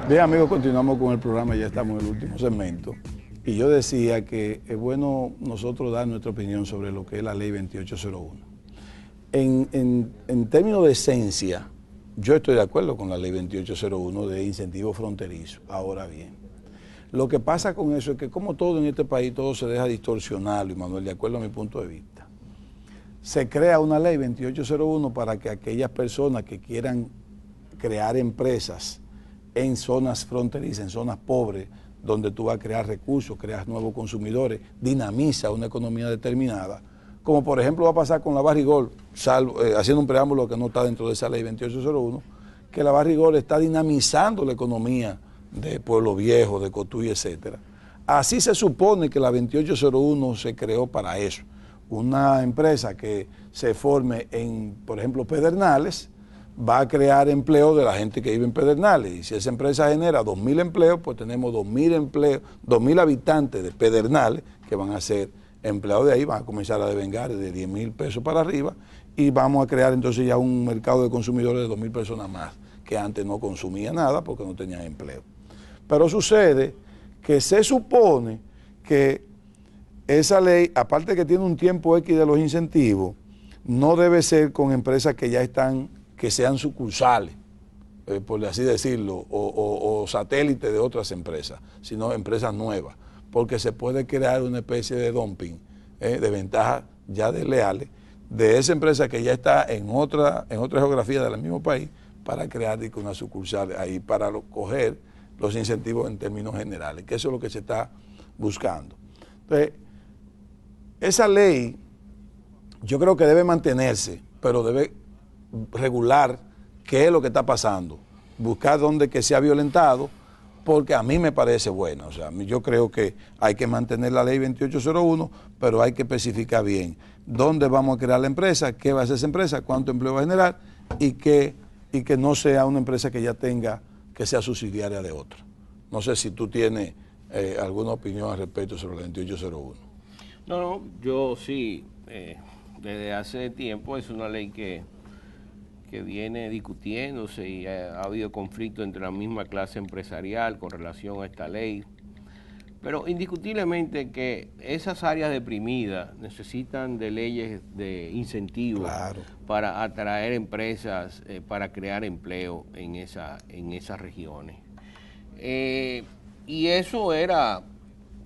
Bien, amigos, continuamos con el programa, ya estamos en el último segmento. Y yo decía que es bueno nosotros dar nuestra opinión sobre lo que es la ley 2801. En términos de esencia, yo estoy de acuerdo con la ley 2801 de incentivo fronterizo. Ahora bien, lo que pasa con eso es que como todo en este país, todo se deja distorsionar, Luis Manuel, de acuerdo a mi punto de vista. Se crea una ley 2801 para que aquellas personas que quieran crear empresas en zonas fronterizas, en zonas pobres, donde tú vas a crear recursos, creas nuevos consumidores, dinamiza una economía determinada, como por ejemplo va a pasar con la Barrigol, haciendo un preámbulo que no está dentro de esa ley 2801, que la Barrigol está dinamizando la economía de Pueblo Viejo, de Cotuí, etcétera. Así se supone que la 2801 se creó para eso. Una empresa que se forme en, por ejemplo, Pedernales, va a crear empleo de la gente que vive en Pedernales. Y si esa empresa genera 2.000 empleos, pues tenemos 2.000 empleos, 2.000 habitantes de Pedernales que van a ser empleados de ahí, van a comenzar a devengar de 10.000 pesos para arriba y vamos a crear entonces ya un mercado de consumidores de 2.000 personas más, que antes no consumía nada porque no tenían empleo. Pero sucede que se supone que esa ley, aparte que tiene un tiempo X de los incentivos, no debe ser con empresas que ya están, que sean sucursales, por así decirlo, o satélites de otras empresas, sino empresas nuevas, porque se puede crear una especie de dumping, de ventajas ya desleales, de esa empresa que ya está en otra geografía del mismo país, para crear una sucursal ahí, para coger los incentivos en términos generales, que eso es lo que se está buscando. Entonces, esa ley yo creo que debe mantenerse, pero debe regular qué es lo que está pasando, buscar dónde que se ha violentado, porque a mí me parece bueno. O sea, yo creo que hay que mantener la ley 2801, pero hay que especificar bien dónde vamos a crear la empresa, qué va a hacer esa empresa, cuánto empleo va a generar y que no sea una empresa que ya tenga, que sea subsidiaria de otra. No sé si tú tienes alguna opinión al respecto sobre la 2801. No, yo sí, desde hace tiempo es una ley que viene discutiéndose y ha habido conflicto entre la misma clase empresarial con relación a esta ley. Pero indiscutiblemente que esas áreas deprimidas necesitan de leyes de incentivos, claro, para atraer empresas, para crear empleo en esas regiones. Y eso era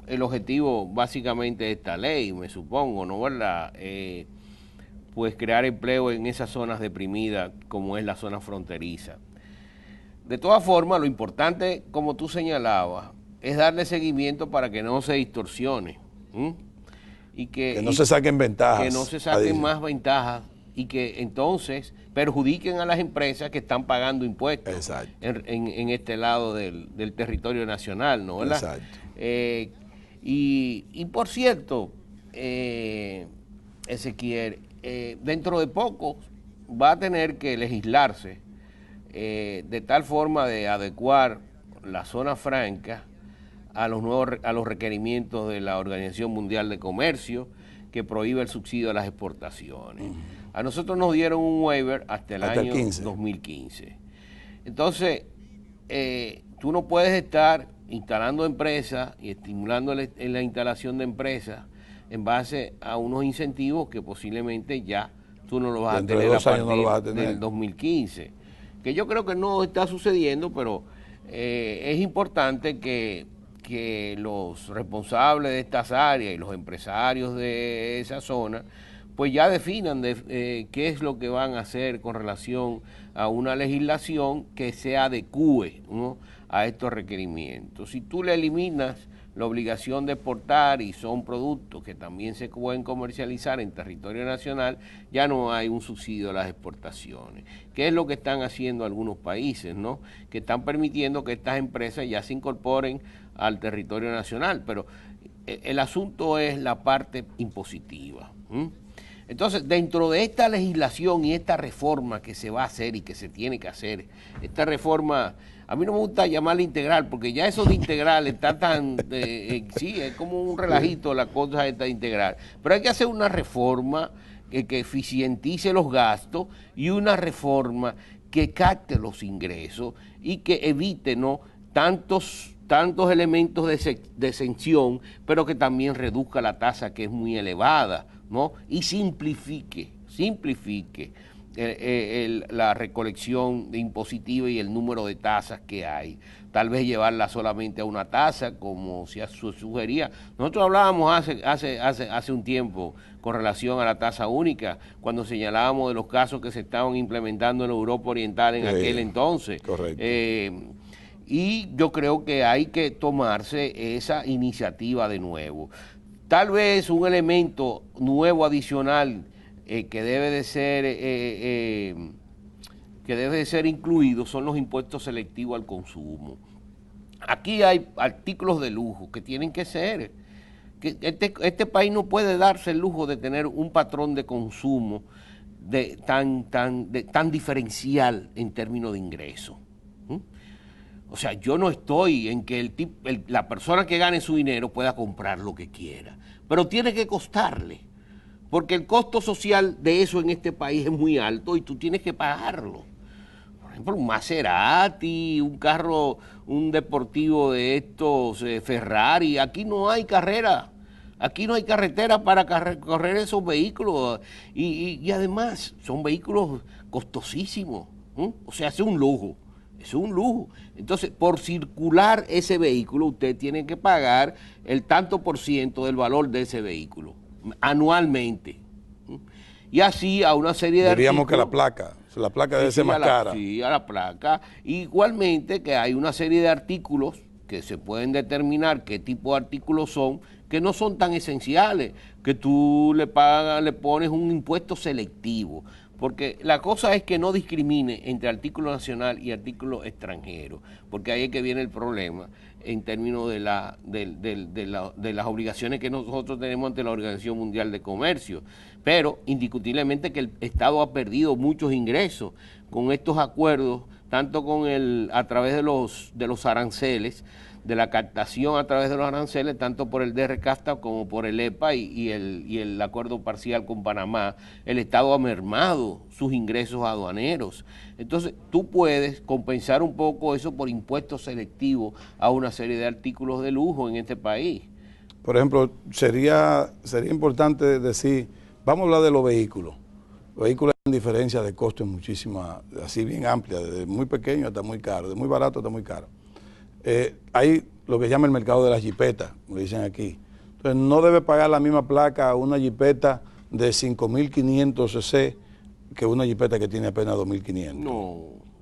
el objetivo básicamente de esta ley, me supongo, ¿no? ¿Verdad? Pues crear empleo en esas zonas deprimidas como es la zona fronteriza. De todas formas, lo importante, como tú señalabas, es darle seguimiento para que no se distorsione. Y que no se saquen ventajas. Que no se saquen más ventajas y que entonces perjudiquen a las empresas que están pagando impuestos en este lado del territorio nacional, ¿no? ¿Verdad? Exacto. Y por cierto, Ezequiel, dentro de poco va a tener que legislarse de tal forma de adecuar la zona franca a los requerimientos de la Organización Mundial de Comercio, que prohíbe el subsidio a las exportaciones. A nosotros nos dieron un waiver hasta el año 2015. Entonces, tú no puedes estar instalando empresas y estimulando la instalación de empresas en base a unos incentivos que posiblemente ya tú no lo vas a tener a partir del 2015. Que yo creo que no está sucediendo, pero es importante que los responsables de estas áreas y los empresarios de esa zona pues ya definan qué es lo que van a hacer con relación a una legislación que se adecúe, ¿no?, a estos requerimientos. Si tú le eliminas la obligación de exportar y son productos que también se pueden comercializar en territorio nacional, ya no hay un subsidio a las exportaciones. ¿Qué es lo que están haciendo algunos países, ¿no?, que están permitiendo que estas empresas ya se incorporen al territorio nacional? Pero el asunto es la parte impositiva. Entonces, dentro de esta legislación y esta reforma que se va a hacer y que se tiene que hacer, esta reforma, a mí no me gusta llamarla integral, porque ya eso de integral está tan, sí, es como un relajito la cosa esta de integral, pero hay que hacer una reforma que eficientice los gastos y una reforma que capte los ingresos y que evite, ¿no?, tantos elementos de exención, pero que también reduzca la tasa que es muy elevada, ¿no? Y simplifique la recolección impositiva y el número de tasas que hay. Tal vez llevarla solamente a una tasa, como se sugería. Nosotros hablábamos hace un tiempo con relación a la tasa única, cuando señalábamos de los casos que se estaban implementando en Europa Oriental en aquel entonces. Correcto. Y yo creo que hay que tomarse esa iniciativa de nuevo. Tal vez un elemento nuevo adicional que debe de ser incluido son los impuestos selectivos al consumo. Aquí hay artículos de lujo que tienen que ser. Que este país no puede darse el lujo de tener un patrón de consumo tan diferencial en términos de ingresos. O sea, yo no estoy en que la persona que gane su dinero pueda comprar lo que quiera, pero tiene que costarle, porque el costo social de eso en este país es muy alto y tú tienes que pagarlo. Por ejemplo, un Maserati, un carro, un deportivo de estos, Ferrari, aquí no hay carrera. Aquí no hay carretera para correr esos vehículos y además son vehículos costosísimos. O sea, es un lujo. Es un lujo. Entonces, por circular ese vehículo, usted tiene que pagar el tanto por ciento del valor de ese vehículo, anualmente. Y así a una serie de Diríamos artículos, que la placa debe ser más cara. Sí, a la placa. Igualmente que hay una serie de artículos que se pueden determinar qué tipo de artículos son, que no son tan esenciales, que tú le pones un impuesto selectivo. Porque la cosa es que no discrimine entre artículo nacional y artículo extranjero, porque ahí es que viene el problema en términos de las obligaciones que nosotros tenemos ante la Organización Mundial de Comercio. Pero indiscutiblemente que el Estado ha perdido muchos ingresos con estos acuerdos, tanto a través de los aranceles, de la captación a través de los aranceles, tanto por el DRCAFTA como por el EPA y el acuerdo parcial con Panamá. El Estado ha mermado sus ingresos aduaneros. Entonces, tú puedes compensar un poco eso por impuestos selectivos a una serie de artículos de lujo en este país. Por ejemplo, sería importante decir, vamos a hablar de los vehículos. Los vehículos en diferencia de costo es muchísima, así bien amplia, desde muy pequeño hasta muy caro, de muy barato hasta muy caro. Hay lo que se llama el mercado de las jipetas, como dicen aquí. Entonces, no debe pagar la misma placa a una jipeta de 5.500 cc que una jipeta que tiene apenas 2.500.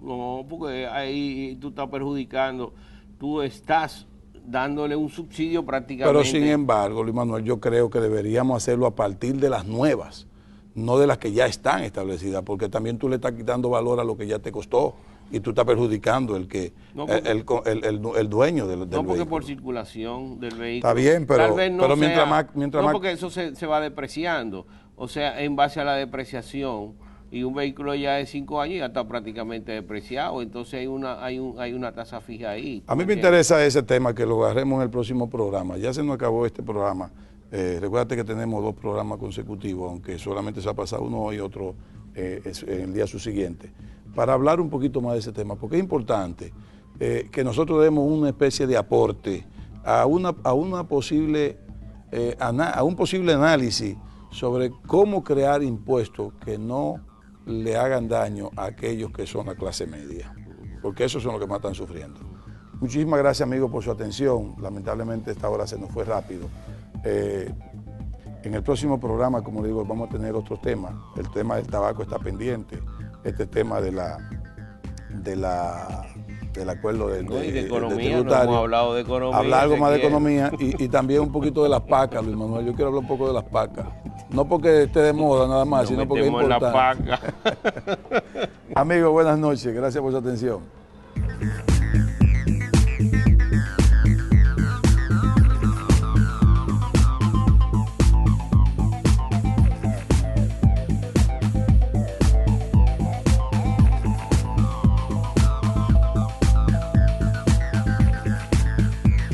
No, porque ahí tú estás perjudicando, tú estás dándole un subsidio prácticamente. Pero sin embargo, Luis Manuel, yo creo que deberíamos hacerlo a partir de las nuevas, no de las que ya están establecidas, porque también tú le estás quitando valor a lo que ya te costó. Y tú estás perjudicando el dueño del vehículo. No, porque por circulación del vehículo. Está bien, pero, mientras más... porque eso se va depreciando. O sea, en base a la depreciación, y un vehículo ya de 5 años ya está prácticamente depreciado, entonces hay una tasa fija ahí. A mí me interesa ese tema, que lo agarremos en el próximo programa. Ya se nos acabó este programa. Recuérdate que tenemos 2 programas consecutivos, aunque solamente se ha pasado uno hoy y otro el día subsiguiente, para hablar un poquito más de ese tema, porque es importante que nosotros demos una especie de aporte a un posible análisis sobre cómo crear impuestos que no le hagan daño a aquellos que son la clase media, porque esos son los que más están sufriendo. Muchísimas gracias, amigos, por su atención. Lamentablemente esta hora se nos fue rápido. En el próximo programa, como digo, vamos a tener otros temas. El tema del tabaco está pendiente. Este tema del acuerdo del economía, no hemos hablado de economía. Hablar algo más de economía y también un poquito de las pacas, Luis Manuel. Yo quiero hablar un poco de las pacas. No porque esté de moda nada más, sino porque es importante. Amigos, buenas noches. Gracias por su atención.